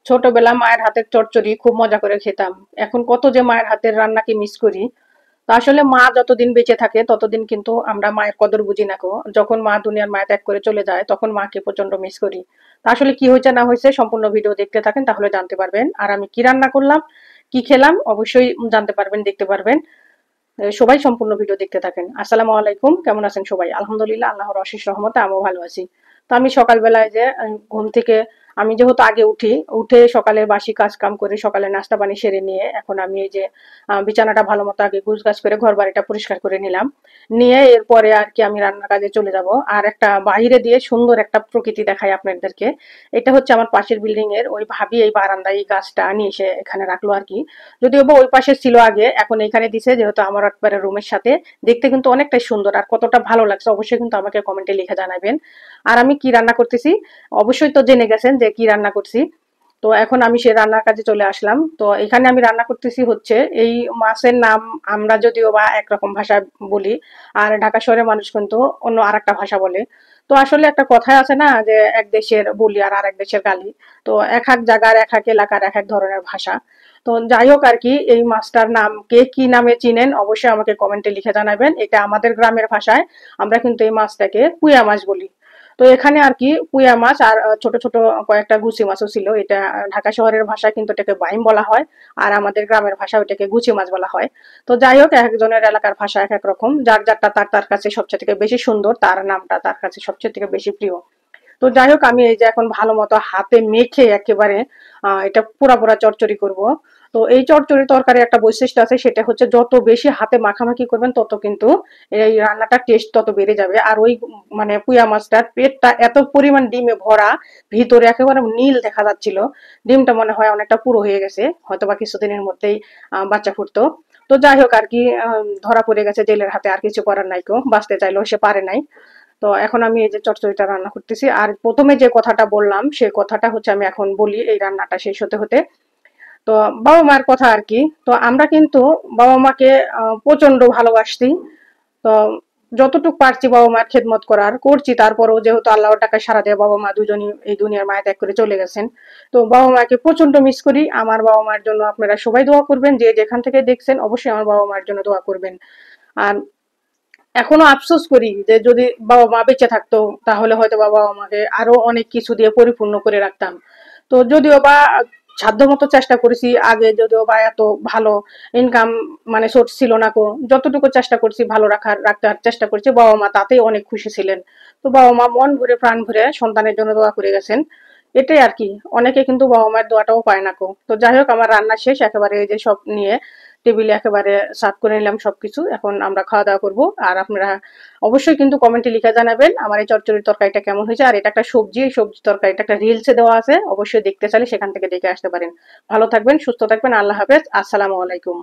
ছোটবেলা মায়ের হাতের চচ্চড়ি খুব মজা করে খেতাম। এখন কত যে মায়ের হাতের রান্নাকে মিস করি। তো আসলে মা যতদিন বেঁচে থাকে ততদিন কিন্তু আমরা মায়ের কদর বুঝি না গো। যখন মা দুনিয়ার মায়া ত্যাগ করে চলে যায় তখন মাকে প্রচন্ড মিস করি। তা আসলে কি হয়েছে না হয়েছে সম্পূর্ণ ভিডিও দেখতে থাকেন, তাহলে জানতে পারবেন। আর আমি কি রান্না করলাম, কি খেলাম অবশ্যই জানতে পারবেন, দেখতে পারবেন। সবাই সম্পূর্ণ ভিডিও দেখতে থাকেন। আসসালামু আলাইকুম, কেমন আছেন সবাই? আলহামদুলিল্লাহ, আল্লাহর অশেষ রহমতে আমিও ভালো আছি। তো আমি সকালবেলায় যে ঘুম থেকে আমি যেহেতু আগে উঠে সকালের বাসি কাজ কাম করে সকালে নাস্তা পানি সেরে নিয়ে এখন আমি এই যে বিছানাটা ভালো মতো আগে গুছগাছ করে ঘর বাড়িটা পরিষ্কার করে নিলাম। নিয়ে এরপরে আর কি আমি রান্নার কাজে চলে যাব। আর একটা বাইরে দিয়ে সুন্দর একটা প্রকৃতি দেখাই আপনাদেরকে। এটা হচ্ছে আমার পাশের বিল্ডিং এর ওই ভাবি এই বারান্দায় এই গাছটা নিয়ে এসে এখানে রাখলো আর কি। যদিও বা ওই পাশে ছিল আগে, এখন এখানে দিছে যেহেতু আমার একবারে রুমের সাথে। দেখতে কিন্তু অনেকটাই সুন্দর, আর কতটা ভালো লাগছে অবশ্যই কিন্তু আমাকে কমেন্টে লিখে জানাবেন। আর আমি কি রান্না করতেছি অবশ্যই তো জেনে গেছেন যে কি রান্না করছি। তো এখন আমি সে রান্নার কাজে চলে আসলাম। তো এখানে আমি রান্না করতেছি হচ্ছে এই মাছের নাম আমরা যদিও বা একরকম ভাষা বলি, আর ঢাকা শহরের মানুষ কিন্তু অন্য আরেকটা ভাষা বলে। তো আসলে একটা কথাই আছে না যে এক দেশের বলি আর আরেক দেশের গালি। তো এক এক জায়গার এক এক এলাকার এক এক ধরনের ভাষা। তো যাই হোক আর কি, এই মাছটার নাম কে কি নামে চিনেন অবশ্যই আমাকে কমেন্টে লিখে জানাবেন। এটা আমাদের গ্রামের ভাষায় আমরা কিন্তু এই মাছটাকে পুঁয়া মাছ বলি। তো এখানে আর কি পুঁয়া মাছ আর ছোট ছোট কয়েকটা গুছি মাছও ছিল। এটা ঢাকা শহরের ভাষায় কিন্তু এটাকে বাইম বলা হয়, আর আমাদের গ্রামের ভাষায় ওটাকে গুছি মাছ বলা হয়। তো যাই হোক, এক একজনের এলাকার ভাষা এক এক রকম, যার যারটা তার তার কাছে সবচেয়ে থেকে বেশি সুন্দর, তার নামটা তার কাছে সবচেয়ে থেকে বেশি প্রিয়। তো যাই হোক, আমি এই যে এখন ভালো মতো হাতে মেখে একেবারে এটা পুরা পুরা চচ্চড়ি করব। তো এই চচ্চড়ি তরকারি একটা বৈশিষ্ট্য আছে, সেটা হচ্ছে যত বেশি হাতে মাখামাখি করবেন তত কিন্তু এই রান্নাটার টেস্ট তত বেড়ে যাবে। আর ওই মানে পুঁয়া মাছটার পেটটা এত পরিমাণ ডিমে ভরা, ভিতরে একেবারে নীল দেখা যাচ্ছিল। ডিমটা মনে হয় অনেকটা পুরো হয়ে গেছে, হয়তো বা কিছুদিনের মধ্যেই বাচ্চা ফুটতো। তো যাই হোক আর কি, ধরা পড়ে গেছে জেলের হাতে, আর কিছু করার নাই, কেউ বাঁচতে চাইলেও সে পারে নাই। তো এখন আমি এই যে চচ্চড়িটা রান্না করতেছি। আর প্রথমে যে কথাটা বললাম সেই কথাটা হচ্ছে আমি এখন বলি এই রান্নাটা শেষ হতে হতে। তো বাবা মার কথা আর কি। তো আমরা কিন্তু বাবা মাকে প্রচন্ড ভালোবাসি। তো যতটুকু পারছি বাবা মার খেদমত করার করছি, তারপরেও যেহেতু আল্লাহর টাকায় সারা দেয় বাবা মা দুজনই এই দুনিয়ার মায়া ত্যাগ করে চলে গেছেন। তো বাবা মাকে প্রচন্ড মিস করি। আমার বাবা মার জন্য আপনারা সবাই দোয়া করবেন, যে যেখান থেকে দেখছেন অবশ্যই আমার বাবা মার জন্য দোয়া করবেন। আর এখনো আফসোস করি যে যদি বাবা মা বেঁচে থাকতো তাহলে হয়তো বাবা আমাকে আরো অনেক কিছু দিয়ে পরিপূর্ণ করে রাখতাম। তো যদিও বা সাধ্যমতো চেষ্টা করেছি, আগে যদিও বা এত ভালো ইনকাম মানে সোর্স ছিল না কো, যতটুকু চেষ্টা করছি ভালো রাখতে চেষ্টা করছি, বাবা মা তাতেই অনেক খুশি ছিলেন। তো বাবা মা মন ভরে প্রাণ ভরে সন্তানের জন্য দোয়া করে গেছেন। এটাই আর কি, অনেকে কিন্তু বাবা মায়ের দোয়াটাও পায় না কো। তো যাই হোক, আমার রান্না শেষ একেবারে, এই যে সব নিয়ে টেবিলে একেবারে সার্ভ করে নিলাম সবকিছু। এখন আমরা খাওয়া দাওয়া করবো। আর আপনারা অবশ্যই কিন্তু কমেন্টে লিখে জানাবেন আমার এই চচ্চড়ির তরকারিটা কেমন হয়েছে। আর এটা একটা সবজি, এই সবজি তরকারিটা একটা রিলসে দেওয়া আছে, অবশ্যই দেখতে চাইলে সেখান থেকে দেখে আসতে পারেন। ভালো থাকবেন, সুস্থ থাকবেন, আল্লাহ হাফেজ, আসসালামু আলাইকুম।